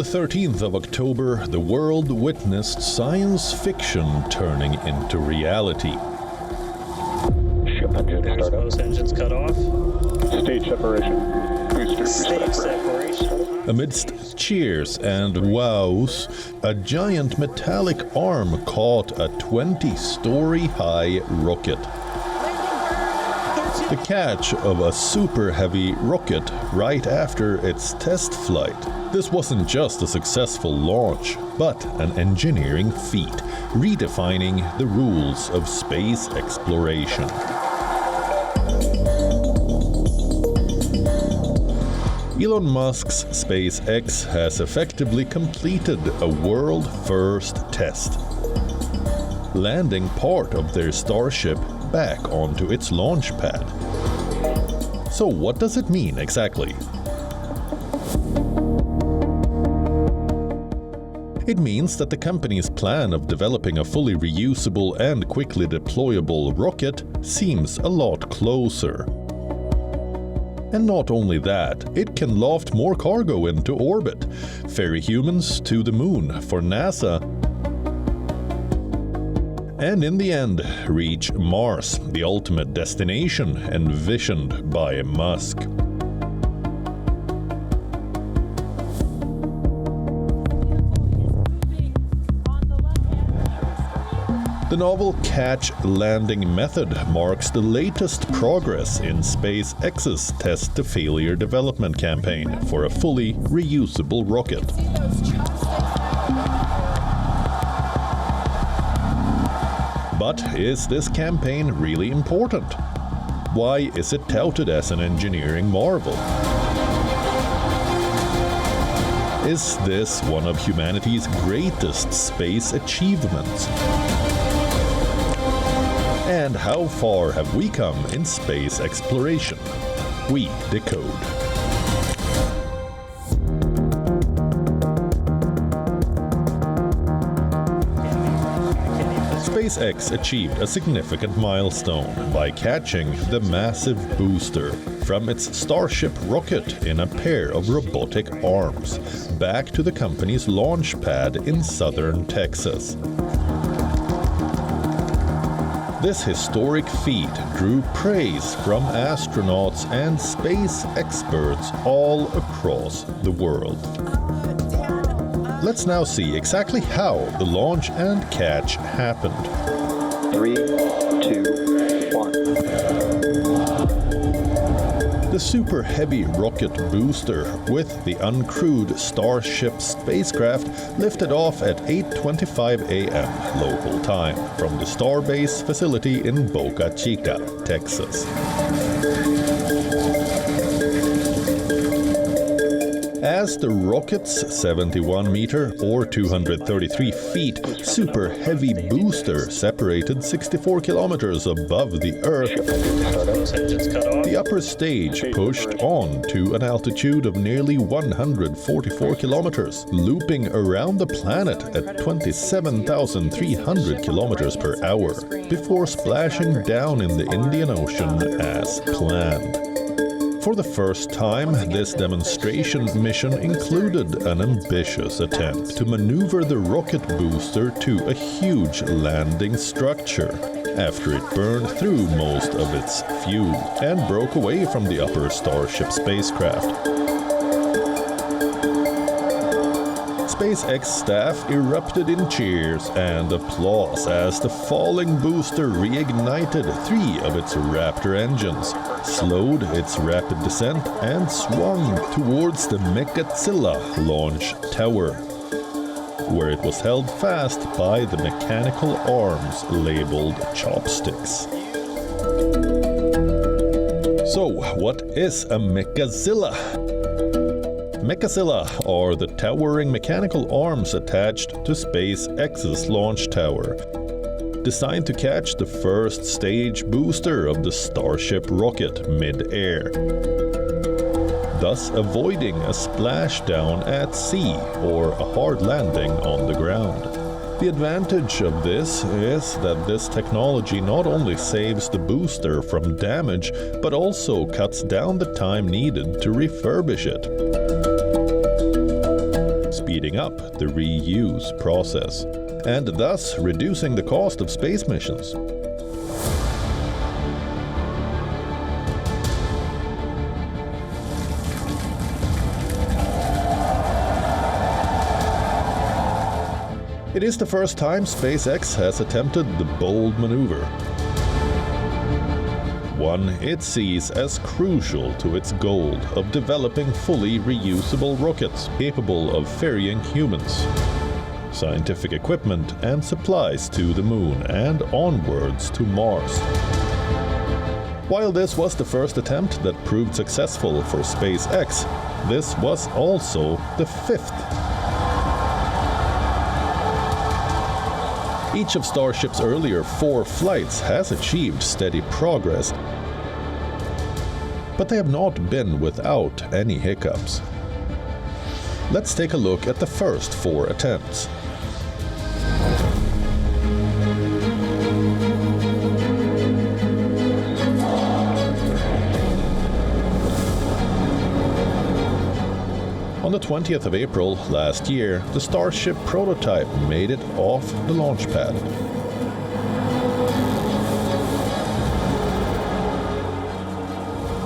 the 13th of October, the world witnessed science fiction turning into reality. Ship engine start up. Both engines cut off. Stage separation. Booster Stage separation. Amidst cheers and wows, a giant metallic arm caught a 20-story high rocket. The catch of a super heavy rocket right after its test flight. This wasn't just a successful launch, but an engineering feat, redefining the rules of space exploration. Elon Musk's SpaceX has effectively completed a world-first test, landing part of their Starship back onto its launch pad. So what does it mean exactly? It means that the company's plan of developing a fully reusable and quickly deployable rocket seems a lot closer. And not only that, it can loft more cargo into orbit, ferry humans to the moon for NASA, and in the end, reach Mars, the ultimate destination envisioned by Musk. The novel catch landing method marks the latest progress in SpaceX's test-to-failure development campaign for a fully reusable rocket. But is this campaign really important? Why is it touted as an engineering marvel? Is this one of humanity's greatest space achievements? And how far have we come in space exploration? We decode. SpaceX achieved a significant milestone by catching the massive booster from its Starship rocket in a pair of robotic arms back to the company's launch pad in southern Texas. This historic feat drew praise from astronauts and space experts all across the world. Let's now see exactly how the launch and catch happened. 3, 2, 1. The super heavy rocket booster with the uncrewed Starship spacecraft lifted off at 8:25 a.m. local time from the Starbase facility in Boca Chica, Texas. As the rocket's 71-meter or 233 feet super heavy booster separated 64 kilometers above the Earth, the upper stage pushed on to an altitude of nearly 144 kilometers, looping around the planet at 27,300 kilometers per hour, before splashing down in the Indian Ocean as planned. For the first time, this demonstration mission included an ambitious attempt to maneuver the rocket booster to a huge landing structure after it burned through most of its fuel and broke away from the upper Starship spacecraft. SpaceX staff erupted in cheers and applause as the falling booster reignited 3 of its Raptor engines, slowed its rapid descent, and swung towards the Mechazilla launch tower, where it was held fast by the mechanical arms labeled chopsticks. So, what is a Mechazilla? Mechazilla are the towering mechanical arms attached to SpaceX's launch tower, designed to catch the first stage booster of the Starship rocket mid-air, thus avoiding a splashdown at sea or a hard landing on the ground. The advantage of this is that this technology not only saves the booster from damage, but also cuts down the time needed to refurbish it. speeding up the reuse process, and thus reducing the cost of space missions. It is the first time SpaceX has attempted the bold maneuver, one it sees as crucial to its goal of developing fully reusable rockets capable of ferrying humans, scientific equipment and supplies to the Moon and onwards to Mars. While this was the first attempt that proved successful for SpaceX, this was also the fifth. Each of Starship's earlier 4 flights has achieved steady progress, but they have not been without any hiccups. Let's take a look at the first 4 attempts. On the 20th of April last year, the Starship prototype made it off the launch pad.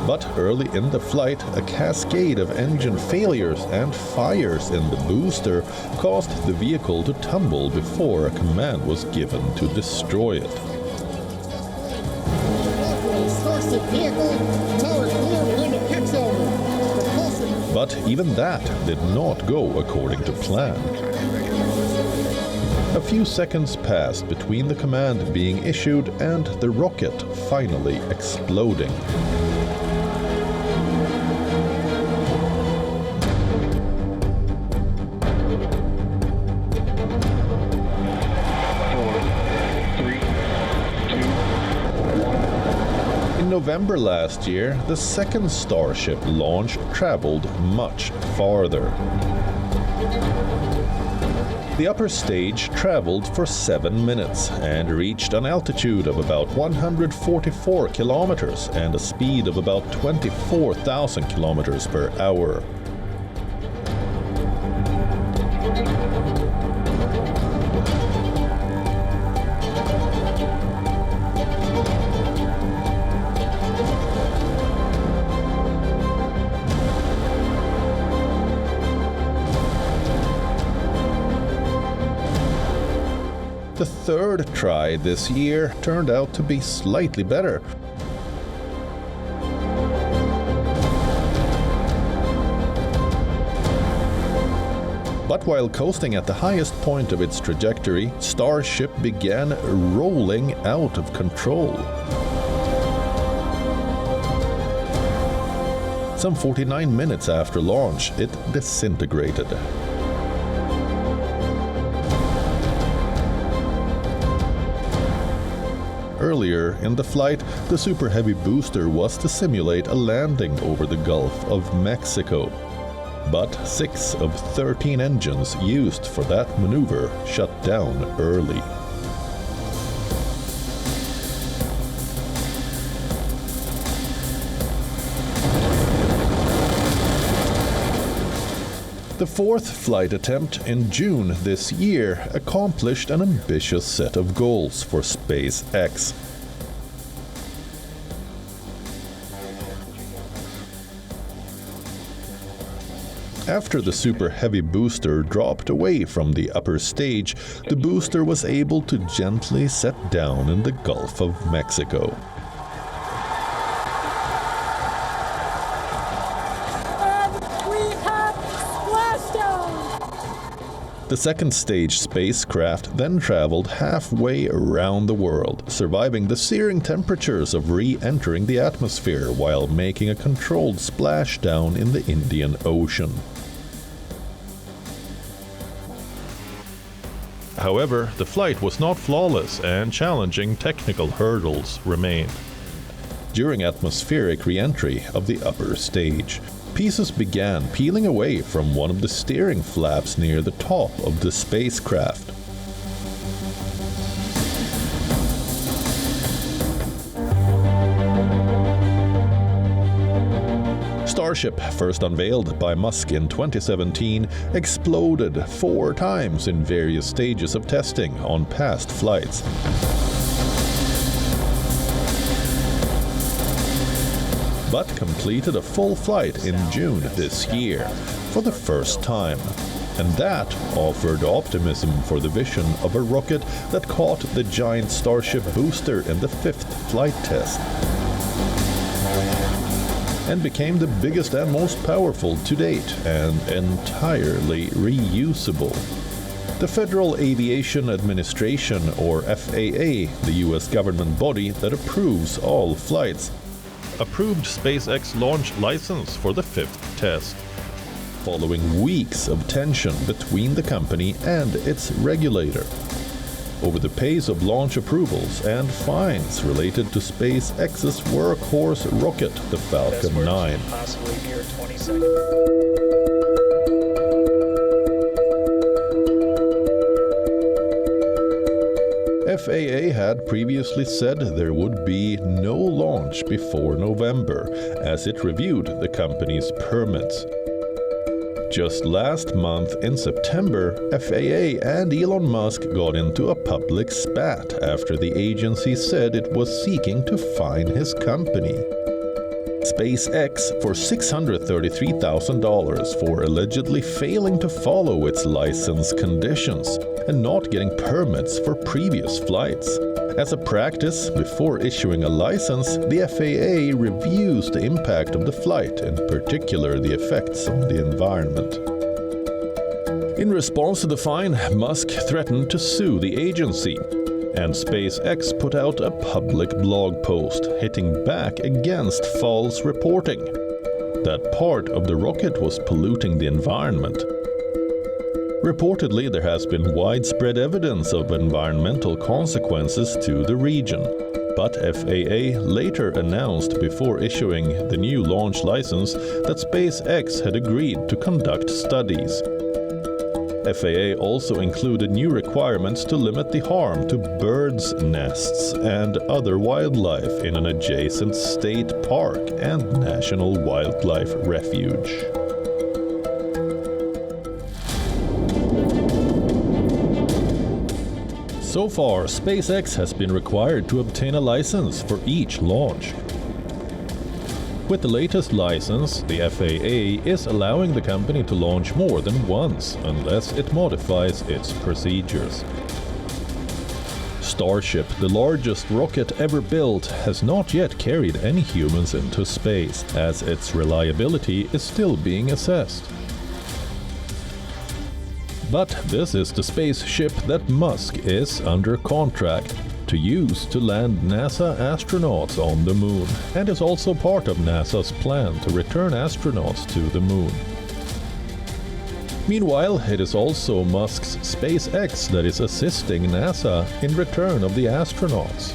But early in the flight, a cascade of engine failures and fires in the booster caused the vehicle to tumble before a command was given to destroy it. Starship vehicle, tower clear within the pitch over. But even that did not go according to plan. A few seconds passed between the command being issued and the rocket finally exploding. In November last year, the second Starship launch traveled much farther. The upper stage traveled for 7 minutes and reached an altitude of about 144 kilometers and a speed of about 24,000 kilometers per hour. The third try this year turned out to be slightly better. But while coasting at the highest point of its trajectory, Starship began rolling out of control. Some 49 minutes after launch, it disintegrated. Earlier in the flight, the Super Heavy booster was to simulate a landing over the Gulf of Mexico. But 6 of 13 engines used for that maneuver shut down early. The fourth flight attempt in June this year accomplished an ambitious set of goals for SpaceX. After the Super Heavy booster dropped away from the upper stage, the booster was able to gently set down in the Gulf of Mexico. The second stage spacecraft then traveled halfway around the world, surviving the searing temperatures of re-entering the atmosphere while making a controlled splashdown in the Indian Ocean. However, the flight was not flawless and challenging technical hurdles remained. During atmospheric re-entry of the upper stage, pieces began peeling away from one of the steering flaps near the top of the spacecraft. Starship, first unveiled by Musk in 2017, exploded 4 times in various stages of testing on past flights. But completed a full flight in June this year, for the first time. And that offered optimism for the vision of a rocket that caught the giant Starship booster in the 5th flight test, and became the biggest and most powerful to date, and entirely reusable. The Federal Aviation Administration, or FAA, the US government body that approves all flights, approved SpaceX launch license for the 5th test, following weeks of tension between the company and its regulator over the pace of launch approvals and fines related to SpaceX's workhorse rocket, the Falcon 9. Possibly near 20 seconds. FAA had previously said there would be no launch before November, as it reviewed the company's permits. Just last month in September, FAA and Elon Musk got into a public spat after the agency said it was seeking to fine his company, SpaceX, for $633,000 for allegedly failing to follow its license conditions and not getting permits for previous flights. As a practice, before issuing a license, the FAA reviews the impact of the flight, in particular the effects on the environment. In response to the fine, Musk threatened to sue the agency, and SpaceX put out a public blog post hitting back against false reporting that part of the rocket was polluting the environment. Reportedly, there has been widespread evidence of environmental consequences to the region, but FAA later announced before issuing the new launch license that SpaceX had agreed to conduct studies. FAA also included new requirements to limit the harm to birds' nests and other wildlife in an adjacent state park and national wildlife refuge. So far, SpaceX has been required to obtain a license for each launch. With the latest license, the FAA is allowing the company to launch more than once, unless it modifies its procedures. Starship, the largest rocket ever built, has not yet carried any humans into space, as its reliability is still being assessed. But this is the spaceship that Musk is under contract to use to land NASA astronauts on the moon, and is also part of NASA's plan to return astronauts to the moon. Meanwhile, it is also Musk's SpaceX that is assisting NASA in return of the astronauts.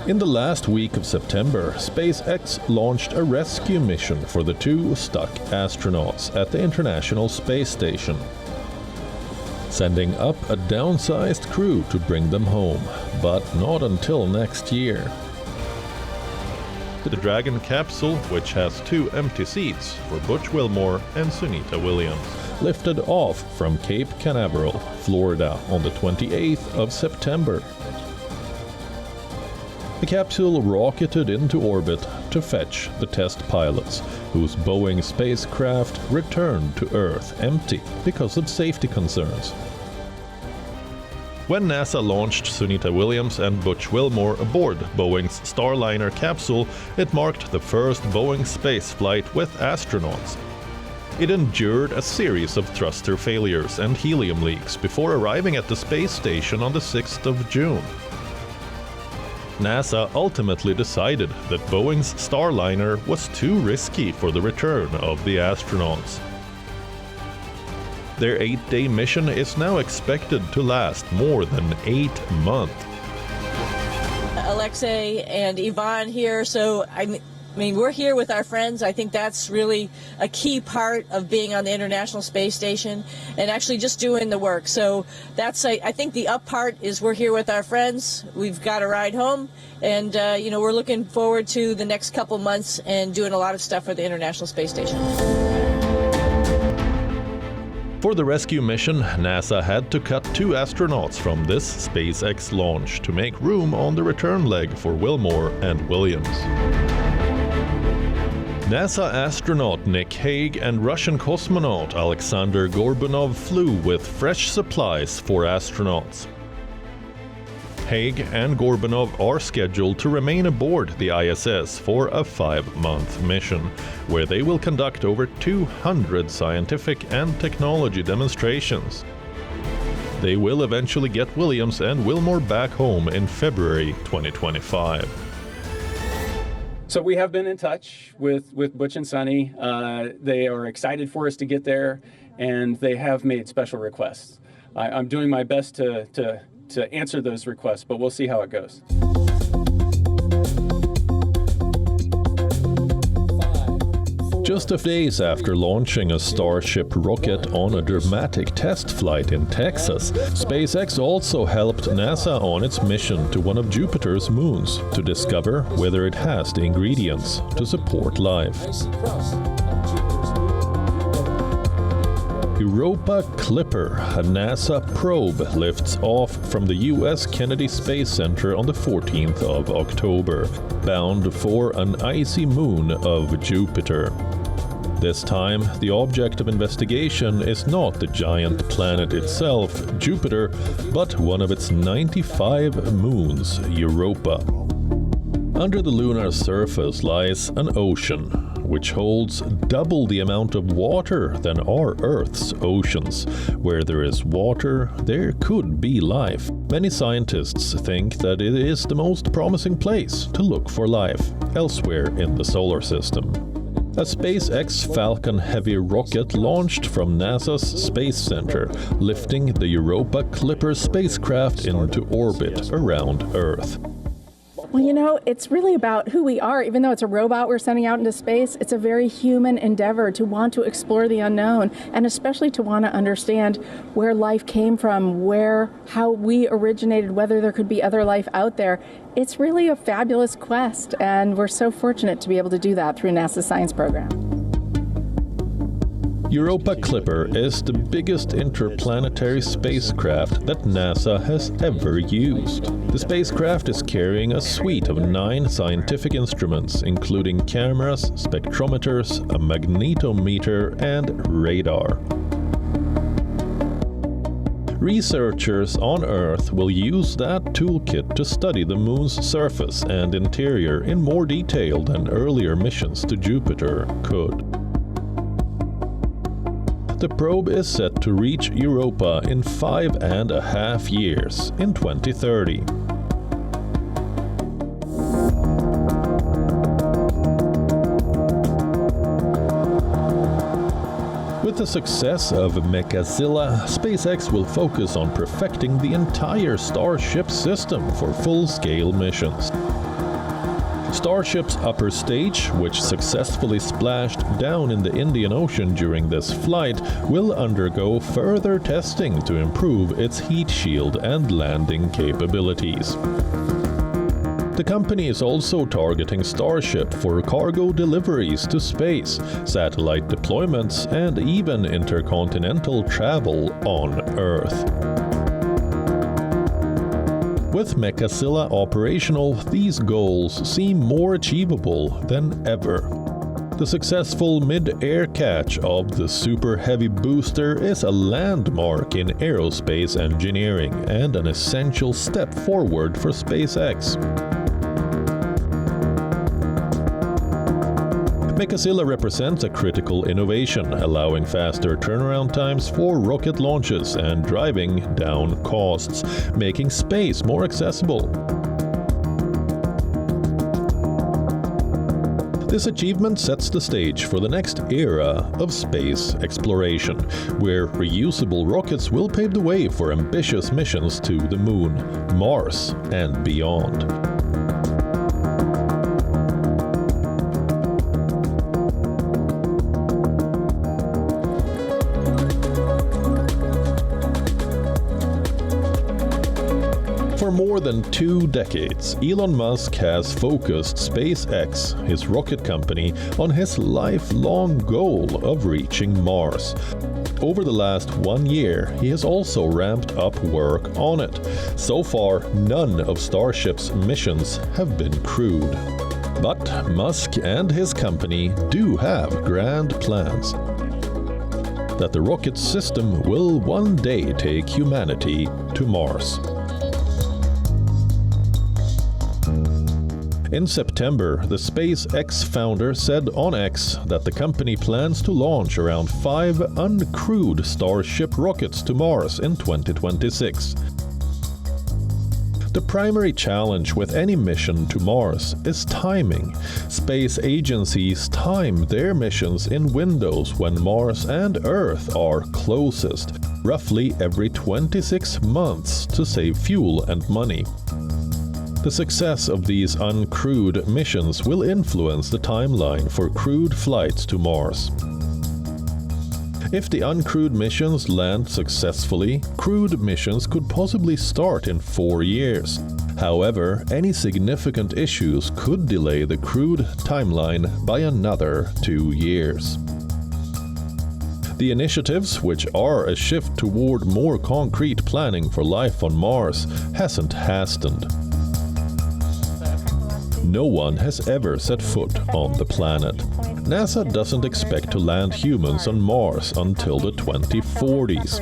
In the last week of September, SpaceX launched a rescue mission for the 2 stuck astronauts at the International Space Station, sending up a downsized crew to bring them home, but not until next year. The Dragon capsule, which has 2 empty seats for Butch Wilmore and Sunita Williams, lifted off from Cape Canaveral, Florida on the 28th of September. The capsule rocketed into orbit to fetch the test pilots, whose Boeing spacecraft returned to Earth empty because of safety concerns. When NASA launched Sunita Williams and Butch Wilmore aboard Boeing's Starliner capsule, it marked the first Boeing spaceflight with astronauts. It endured a series of thruster failures and helium leaks before arriving at the space station on the 6th of June. NASA ultimately decided that Boeing's Starliner was too risky for the return of the astronauts. Their 8-day mission is now expected to last more than 8 months. Alexei and Yvonne here. So I mean, we're here with our friends. I think that's really a key part of being on the International Space Station and actually just doing the work. So that's, I think the up part is we're here with our friends. We've got a ride home, and we're looking forward to the next couple months and doing a lot of stuff for the International Space Station. For the rescue mission, NASA had to cut 2 astronauts from this SpaceX launch to make room on the return leg for Wilmore and Williams. NASA astronaut Nick Hague and Russian cosmonaut Alexander Gorbunov flew with fresh supplies for astronauts. Hague and Gorbunov are scheduled to remain aboard the ISS for a 5-month mission, where they will conduct over 200 scientific and technology demonstrations. They will eventually get Williams and Wilmore back home in February 2025. So we have been in touch with Butch and Sunny. They are excited for us to get there, and they have made special requests. I'm doing my best to answer those requests, but we'll see how it goes. Just a few days after launching a Starship rocket on a dramatic test flight in Texas, SpaceX also helped NASA on its mission to one of Jupiter's moons to discover whether it has the ingredients to support life. Europa Clipper, a NASA probe, lifts off from the U.S. Kennedy Space Center on the 14th of October, bound for an icy moon of Jupiter. This time, the object of investigation is not the giant planet itself, Jupiter, but one of its 95 moons, Europa. Under the lunar surface lies an ocean, which holds double the amount of water than our Earth's oceans. Where there is water, there could be life. Many scientists think that it is the most promising place to look for life elsewhere in the solar system. A SpaceX Falcon Heavy rocket launched from NASA's Space Center, lifting the Europa Clipper spacecraft into orbit around Earth. Well, it's really about who we are. Even though it's a robot we're sending out into space, it's a very human endeavor to want to explore the unknown, and especially to want to understand where life came from, how we originated, whether there could be other life out there. It's really a fabulous quest, and we're so fortunate to be able to do that through NASA's science program. Europa Clipper is the biggest interplanetary spacecraft that NASA has ever used. The spacecraft is carrying a suite of 9 scientific instruments, including cameras, spectrometers, a magnetometer, and radar. Researchers on Earth will use that toolkit to study the Moon's surface and interior in more detail than earlier missions to Jupiter could. The probe is set to reach Europa in 5.5 years, in 2030. With the success of Mechazilla, SpaceX will focus on perfecting the entire Starship system for full-scale missions. Starship's upper stage, which successfully splashed down in the Indian Ocean during this flight, will undergo further testing to improve its heat shield and landing capabilities. The company is also targeting Starship for cargo deliveries to space, satellite deployments, and even intercontinental travel on Earth. With Mechazilla operational, these goals seem more achievable than ever. The successful mid-air catch of the Super Heavy booster is a landmark in aerospace engineering and an essential step forward for SpaceX. Mechazilla represents a critical innovation, allowing faster turnaround times for rocket launches and driving down costs, making space more accessible. This achievement sets the stage for the next era of space exploration, where reusable rockets will pave the way for ambitious missions to the Moon, Mars, and beyond. For more than 2 decades, Elon Musk has focused SpaceX, his rocket company, on his lifelong goal of reaching Mars. Over the last 1 year, he has also ramped up work on it. So far, none of Starship's missions have been crewed. But Musk and his company do have grand plans. That the rocket system will one day take humanity to Mars. In September, the SpaceX founder said on X that the company plans to launch around 5 uncrewed Starship rockets to Mars in 2026. The primary challenge with any mission to Mars is timing. Space agencies time their missions in windows when Mars and Earth are closest, roughly every 26 months to save fuel and money. The success of these uncrewed missions will influence the timeline for crewed flights to Mars. If the uncrewed missions land successfully, crewed missions could possibly start in 4 years. However, any significant issues could delay the crewed timeline by another 2 years. The initiatives, which are a shift toward more concrete planning for life on Mars, hasn't hastened. No one has ever set foot on the planet. NASA doesn't expect to land humans on Mars until the 2040s.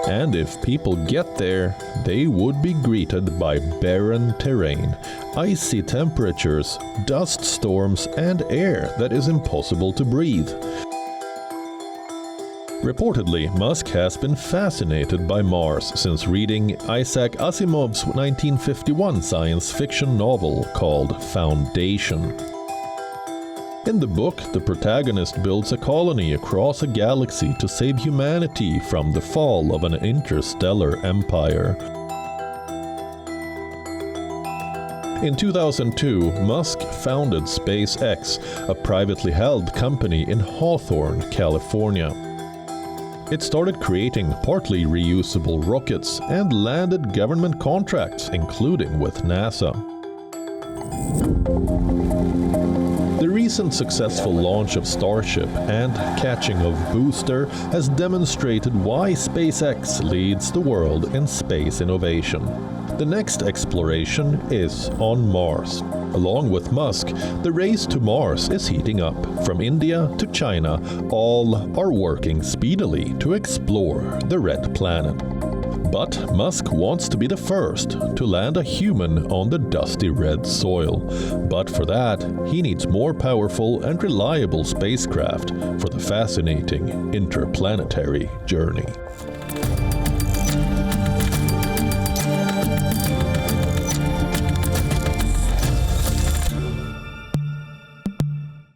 And if people get there, they would be greeted by barren terrain, icy temperatures, dust storms, and air that is impossible to breathe. Reportedly, Musk has been fascinated by Mars since reading Isaac Asimov's 1951 science fiction novel called Foundation. In the book, the protagonist builds a colony across a galaxy to save humanity from the fall of an interstellar empire. In 2002, Musk founded SpaceX, a privately held company in Hawthorne, California. It started creating partly reusable rockets and landed government contracts, including with NASA. The recent successful launch of Starship and catching of Booster has demonstrated why SpaceX leads the world in space innovation. The next exploration is on Mars. Along with Musk, the race to Mars is heating up. From India to China, all are working speedily to explore the red planet. But Musk wants to be the first to land a human on the dusty red soil. But for that, he needs more powerful and reliable spacecraft for the fascinating interplanetary journey.